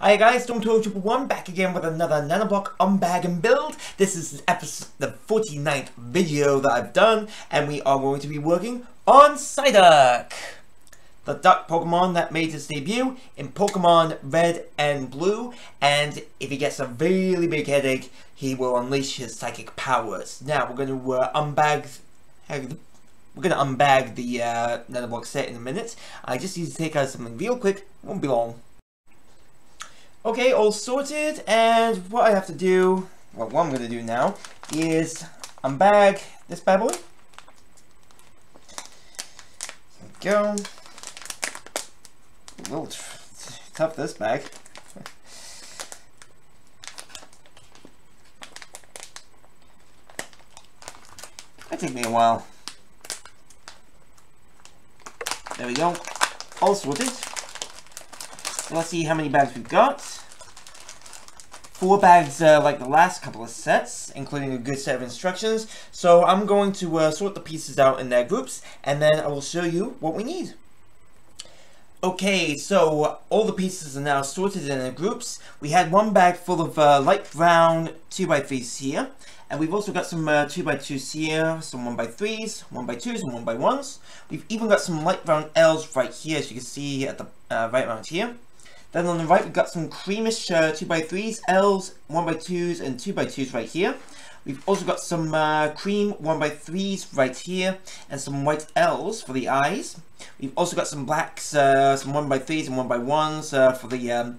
Hi guys, Storm1 back again with another Nanoblock Unbag and Build. This is the 49th video that I've done, and we are going to be working on Psyduck, the duck Pokemon that made his debut in Pokemon Red and Blue, and if he gets a really big headache, he will unleash his psychic powers. Now we're going to unbag the Nanoblock set in a minute. I just need to take out something real quick, won't be long. Okay, all sorted, and what I have to do, well, what I'm going to do now is unbag this bad boy. There we go. A little tough, this bag. That took me a while. There we go. All sorted. Let's see how many bags we've got. 4 bags like the last couple of sets, including a good set of instructions. So I'm going to sort the pieces out in their groups, and then I will show you what we need. Okay, so all the pieces are now sorted in their groups. We had one bag full of light brown 2x3s here, and we've also got some 2x2s here, some 1x3s, 1x2s, and 1x1s. We've even got some light brown L's right here, as you can see at the right around here. Then on the right, we've got some creamish 2x3s, L's, 1x2s, and 2x2s right here. We've also got some cream 1x3s right here, and some white L's for the eyes. We've also got some blacks, some 1x3s and 1x1s for the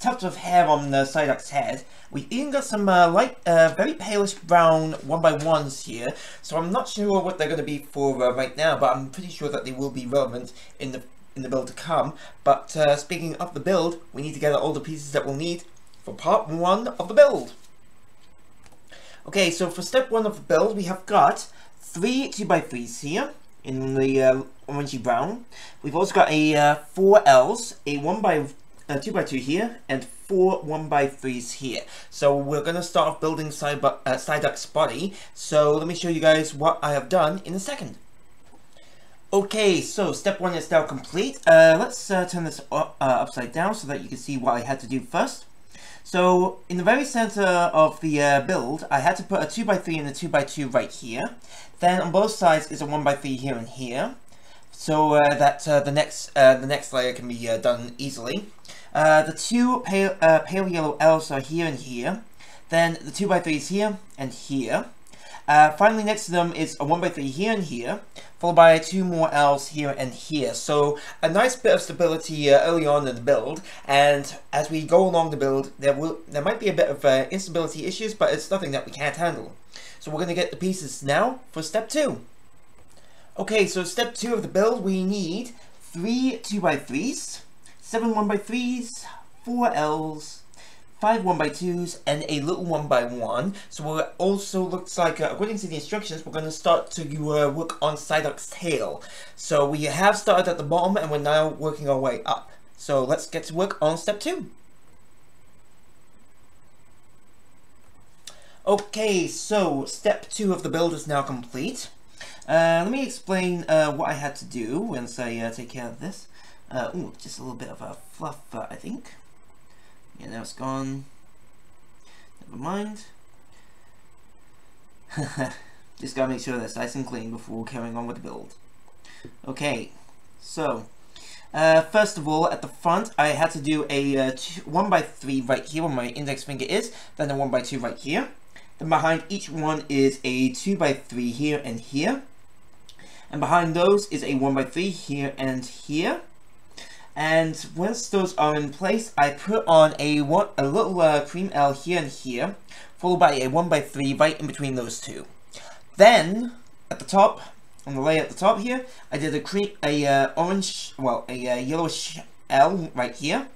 tufts of hair on the Psyduck's head. We've even got some light, very palish brown 1x1s here, so I'm not sure what they're going to be for right now, but I'm pretty sure that they will be relevant in the build to come. But speaking of the build, we need to get all the pieces that we'll need for part 1 of the build. Okay, so for step 1 of the build, we have got 3 2x3s here in the orangey brown. We've also got a 4 L's, a 2x2 here, and 4 1x3s here. So we're going to start off building Psyduck's body. So let me show you guys what I have done in a second. Okay, so step 1 is now complete. Let's turn this upside down so that you can see what I had to do first. So in the very center of the build, I had to put a 2x3 and a 2x2 right here. Then on both sides is a 1x3 here and here, so that the next layer can be done easily. The 2 pale yellow L's are here and here. Then the 2x3s here and here. Finally, next to them is a 1x3 here and here, followed by 2 more L's here and here. So a nice bit of stability early on in the build, and as we go along the build, there might be a bit of instability issues, but it's nothing that we can't handle. So we're going to get the pieces now for step 2. Okay, so step 2 of the build, we need 3 2x3s, 7 1x3s, 4 L's, 5 1x2s, and a little 1x1. So it also looks like, according to the instructions, we're going to start to work on Psyduck's tail. So we have started at the bottom, and we're now working our way up. So let's get to work on step 2. Okay, so step 2 of the build is now complete. Let me explain what I had to do once I take care of this. Ooh, just a little bit of a fluff, I think. Yeah, now it's gone. Never mind. Just gotta make sure that's nice and clean before carrying on with the build. Okay, so first of all, at the front, I had to do a 1x3 right here where my index finger is, then a 1x2 right here. Then behind each one is a 2x3 here and here. And behind those is a 1x3 here and here. And once those are in place, I put on a little cream L here and here, followed by a 1x3 right in between those two. Then, at the top, on the layer at the top here, I did a yellowish L right here,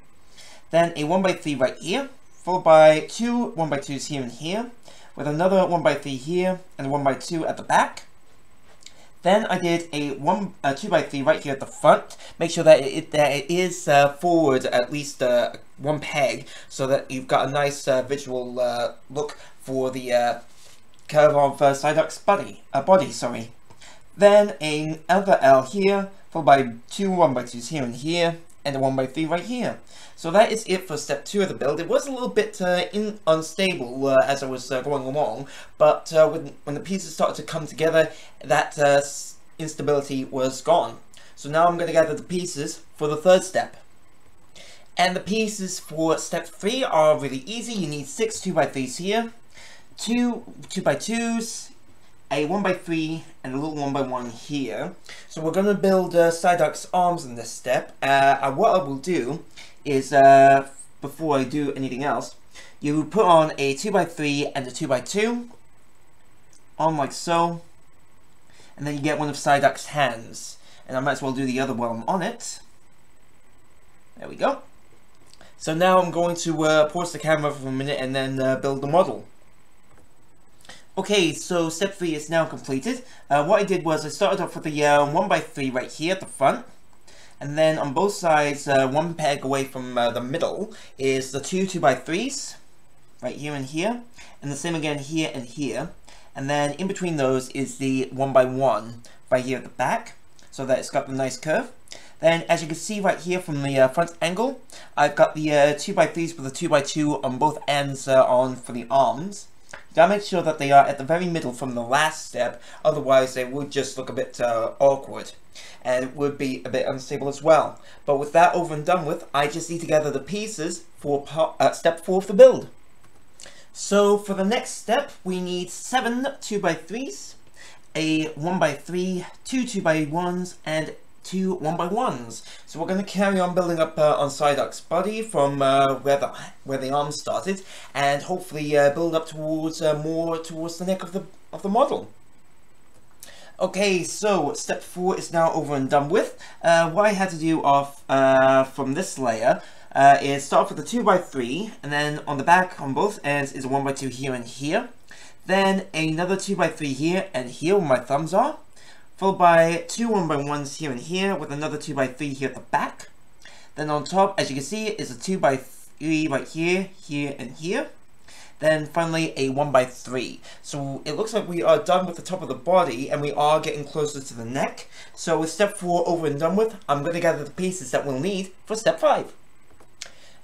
then a 1x3 right here, followed by 2 1x2s here and here, with another 1x3 here, and a 1x2 at the back. Then I did a 2x3 right here at the front. Make sure that it is forward at least 1 peg, so that you've got a nice visual look for the curve of Psyduck's body. Then another L here, followed by 2 1x2s here and here, and a 1x3 right here. So that is it for step 2 of the build. It was a little bit unstable as I was going along, but when the pieces started to come together, that instability was gone. So now I'm going to gather the pieces for the third step. And the pieces for step 3 are really easy. You need 6 2x3s here, 2 2x2s, a 1x3, and a little 1x1 here. So we're going to build Psyduck's arms in this step. What I will do is, before I do anything else, you put on a 2x3 and a 2x2, on like so, and then you get one of Psyduck's hands. And I might as well do the other while I'm on it. There we go. So now I'm going to pause the camera for a minute and then build the model. Okay, so step 3 is now completed. What I did was I started off with the 1x3 right here at the front. And then on both sides, one peg away from the middle, is the 2 2x3s. Right here and here. And the same again here and here. And then in between those is the 1x1 right here at the back. So that it's got the nice curve. Then, as you can see right here from the front angle, I've got the 2x3s with a 2x2 on both ends on for the arms. You gotta make sure that they are at the very middle from the last step, otherwise they would just look a bit awkward. And it would be a bit unstable as well. But with that over and done with, I just need to gather the pieces for step 4 of the build. So for the next step, we need 7 2x3s, a 1x3, 2 2x1s, and 2 1x1s. So we're going to carry on building up on Psyduck's body from where the arms started, and hopefully build up towards more towards the neck of the model. Okay, so step 4 is now over and done with. What I had to do from this layer is start off with a 2x3, and then on the back on both ends is a 1x2 here and here. Then another 2x3 here and here where my thumbs are. Followed by 2 1x1s here and here with another 2x3 here at the back. Then on top, as you can see, is a 2x3 right here, here, and here. Then finally a 1x3. So it looks like we are done with the top of the body and we are getting closer to the neck. So with step 4 over and done with, I'm going to gather the pieces that we'll need for step 5.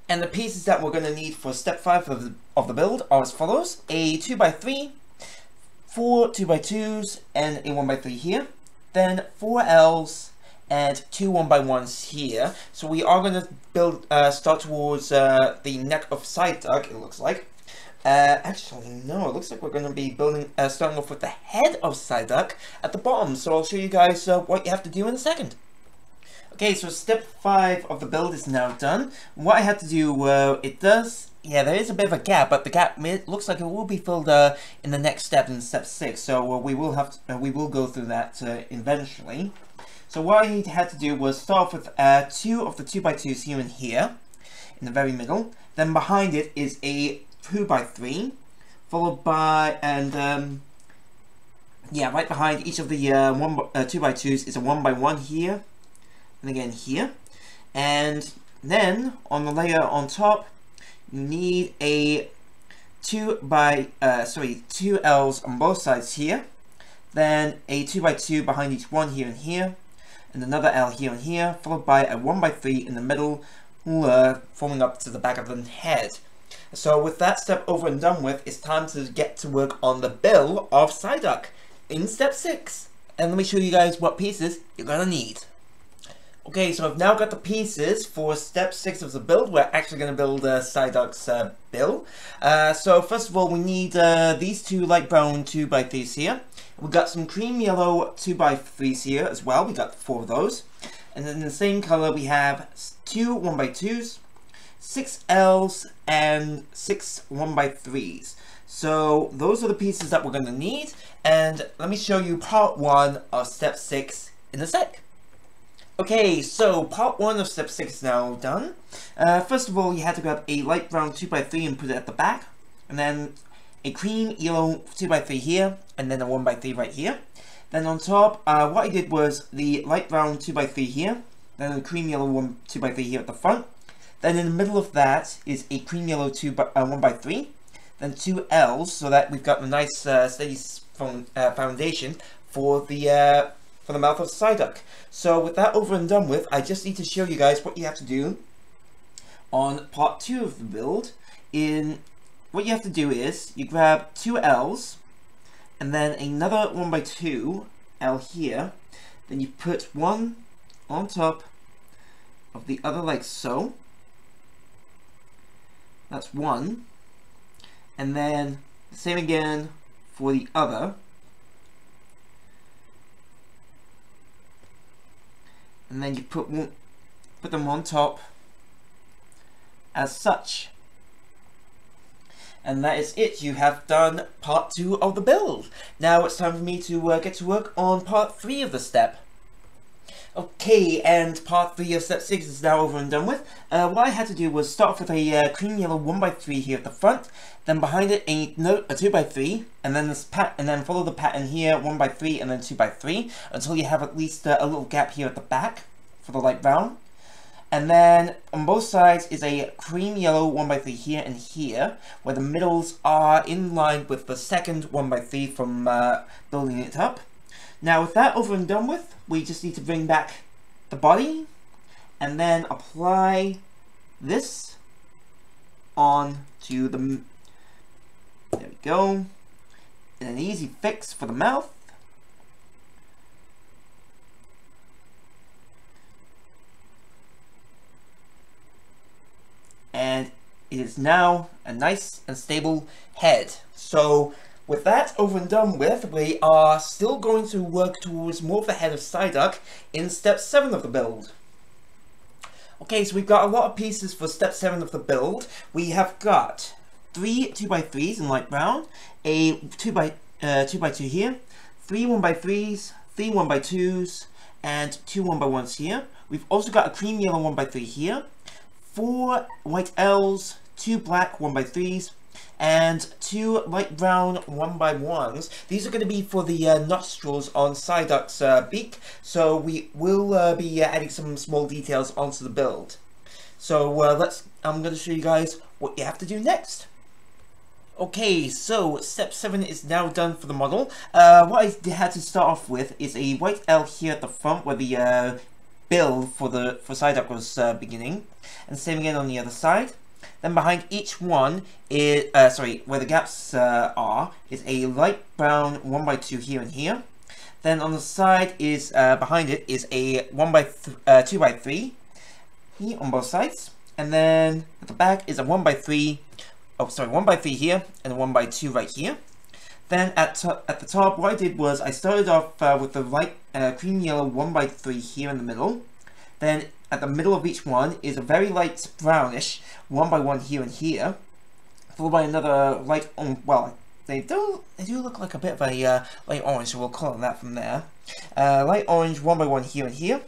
And the pieces that we're going to need for step 5 of the build are as follows. A 2x3, 4 2x2s, and a 1x3 here. Then 4 L's and 2 1x1s here. So we are going to build, start towards the neck of Psyduck, it looks like. Actually, no, it looks like we're going to be building, starting off with the head of Psyduck at the bottom. So I'll show you guys what you have to do in a second. Okay, so step 5 of the build is now done. What I had to do, yeah, there is a bit of a gap, but the gap looks like it will be filled in the next step, in step 6. So we will go through that eventually. So what I had to do was start off with 2 of the 2x2s here and here, in the very middle. Then behind it is a 2x3, followed by, and yeah, right behind each of the 2x2s is a 1x1 here, and again here. And then on the layer on top, you need a 2 L's on both sides here, then a 2x2 behind each one here and here, and another L here and here, followed by a 1x3 in the middle, forming up to the back of the head. So with that step over and done with, it's time to get to work on the build of Psyduck in step 6. And let me show you guys what pieces you're gonna need. Okay, so I've now got the pieces for step 6 of the build. We're actually going to build Psyduck's build. So first of all, we need these 2 light brown 2x3s here. We've got some cream yellow 2x3s here as well. We got 4 of those. And then in the same color, we have 2 1x2s, 6 L's, and 6 1x3s. So those are the pieces that we're going to need. And let me show you part 1 of step 6 in a sec. Okay, so part 1 of step 6 is now done. First of all, you had to grab a light brown 2x3 and put it at the back. And then a cream yellow 2x3 here, and then a 1x3 right here. Then on top, what I did was the light brown 2x3 here, then a cream yellow 2x3 here at the front. Then in the middle of that is a cream yellow 1x3. Then 2 L's, so that we've got a nice steady foundation for the for the mouth of Psyduck. So with that over and done with, I just need to show you guys what you have to do on part 2 of the build. What you have to do is, you grab 2 L's, and then another 1x2 L here, then you put one on top of the other like so. That's one. And then the same again for the other. And then you put them on top as such. And that is it. You have done part 2 of the build. Now it's time for me to get to work on part 3 of the step. Okay, and part 3 of step 6 is now over and done with. What I had to do was start off with a cream yellow 1x3 here at the front, then behind it a 2x3, and then follow the pattern here 1x3 and then 2x3 until you have at least a little gap here at the back for the light brown. And then on both sides is a cream yellow 1x3 here and here, where the middles are in line with the second 1x3 from building it up. Now with that over and done with, we just need to bring back the body and then apply this on to the, there we go, and an easy fix for the mouth. And it is now a nice and stable head. So with that over and done with, we are still going to work towards more of the head of Psyduck in step 7 of the build. Okay, so we've got a lot of pieces for step 7 of the build. We have got 3 2x3s in light brown, a 2x2 here, 3 1x3s, 3 1x2s, and 2 1x1s here. We've also got a cream yellow 1x3 here, 4 white L's, 2 black 1x3s, and 2 light brown 1x1s. These are going to be for the nostrils on Psyduck's beak, so we will be adding some small details onto the build. So I'm going to show you guys what you have to do next. Okay, so step 7 is now done for the model. What I had to start off with is a white L here at the front where the build for Psyduck was beginning, and same again on the other side. Then behind each one is, where the gaps are, is a light brown 1x2 here and here. Then on the side is, behind it is a 2x3 here on both sides. And then at the back is a 1x3 here and a 1x2 right here. Then at the top, what I did was I started off with the light cream yellow 1x3 here in the middle. Then at the middle of each one is a very light brownish 1x1 here and here, followed by another light, well, they do look like a bit of a light orange, so we'll call it that from there. Light orange 1x1 here and here.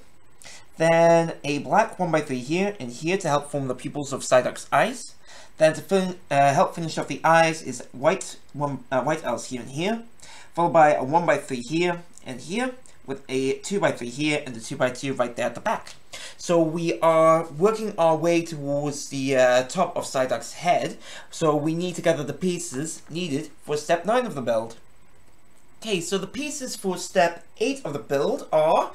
Then a black 1x3 here and here to help form the pupils of Psyduck's eyes. Then to help finish off the eyes is white L's here and here, followed by a 1x3 here and here, with a 2x3 here and a 2x2 right there at the back. So we are working our way towards the top of Psyduck's head, so we need to gather the pieces needed for step 9 of the build. Okay, so the pieces for step 8 of the build are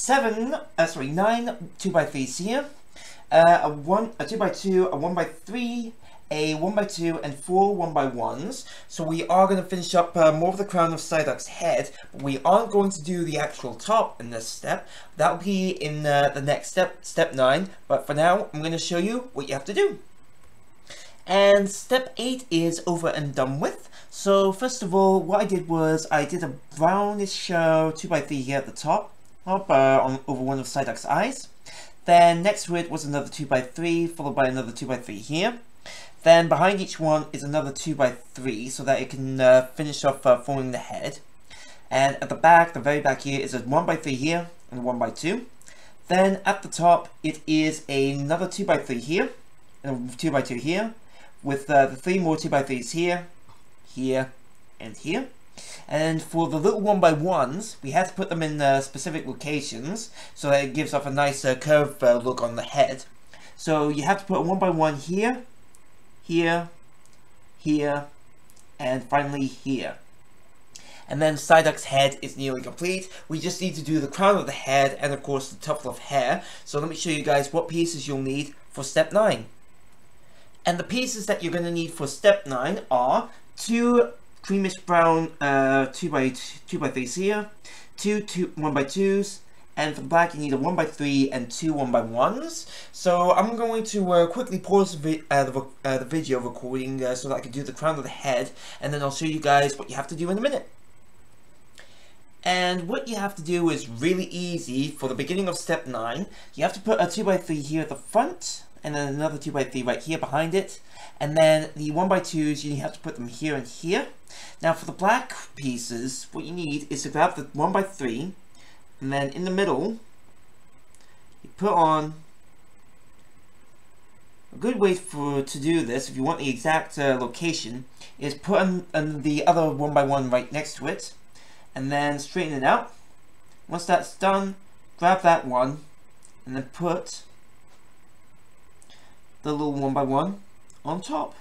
9 2x3s here, a 2x2, a 1x3, a 1x2, and 4 1x1s. So we are going to finish up more of the crown of Psyduck's head, but we aren't going to do the actual top in this step. That will be in the next step, step 9, but for now I'm going to show you what you have to do. And step 8 is over and done with. So first of all, what I did was I did a brownish 2x3 here at the top, over one of Psyduck's eyes. Then next to it was another 2x3, followed by another 2x3 here. Then behind each one is another 2x3, so that it can finish off forming the head. And at the back, the very back here, is a 1x3 here and a 1x2. Then at the top, it is another 2x3 here and a 2x2 here, with the 3 more 2x3s here, here, and here. And for the little 1x1s, we had to put them in specific locations so that it gives off a nice curved look on the head. So you have to put a 1x1 here, here, here, and finally here. And then Psyduck's head is nearly complete. We just need to do the crown of the head and of course the tuft of hair. So let me show you guys what pieces you'll need for step 9. And the pieces that you're going to need for step 9 are 2 creamish brown 2x3s here, 2 1x2s, and for the black you need a 1x3 and 2 1x1s. So I'm going to quickly pause the video recording so that I can do the crown of the head, and then I'll show you guys what you have to do in a minute. And what you have to do is really easy for the beginning of step 9. You have to put a 2x3 here at the front, and then another 2x3 right here behind it, and then the 1x2s you have to put them here and here. Now for the black pieces, what you need is to grab the 1x3, and then in the middle you put on a good way to do this, if you want the exact location, is put on the other 1x1 right next to it, and then straighten it out. Once that's done, grab that one, and then put the little 1x1 on top.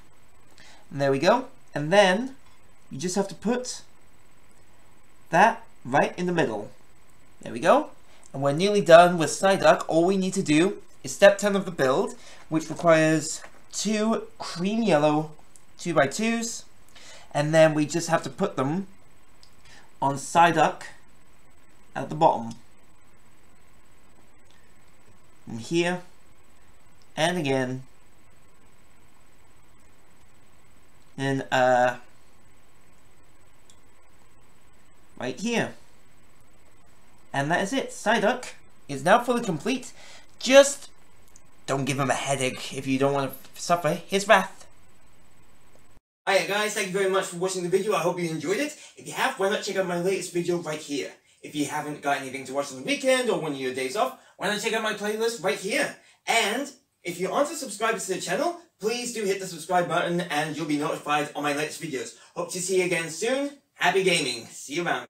And there we go. And then you just have to put that right in the middle. There we go. And we're nearly done with Psyduck. All we need to do is step 10 of the build, which requires 2 cream yellow 2x2s, and then we just have to put them on Psyduck at the bottom. From here and again, and right here. And that is it. Psyduck is now fully complete. Just don't give him a headache if you don't want to suffer his wrath. Hiya guys, thank you very much for watching the video. I hope you enjoyed it. If you have, why not check out my latest video right here. If you haven't got anything to watch on the weekend or one of your days off, why not check out my playlist right here. And if you aren't a subscriber to the channel, please do hit the subscribe button and you'll be notified on my latest videos. Hope to see you again soon. Happy gaming. See you around.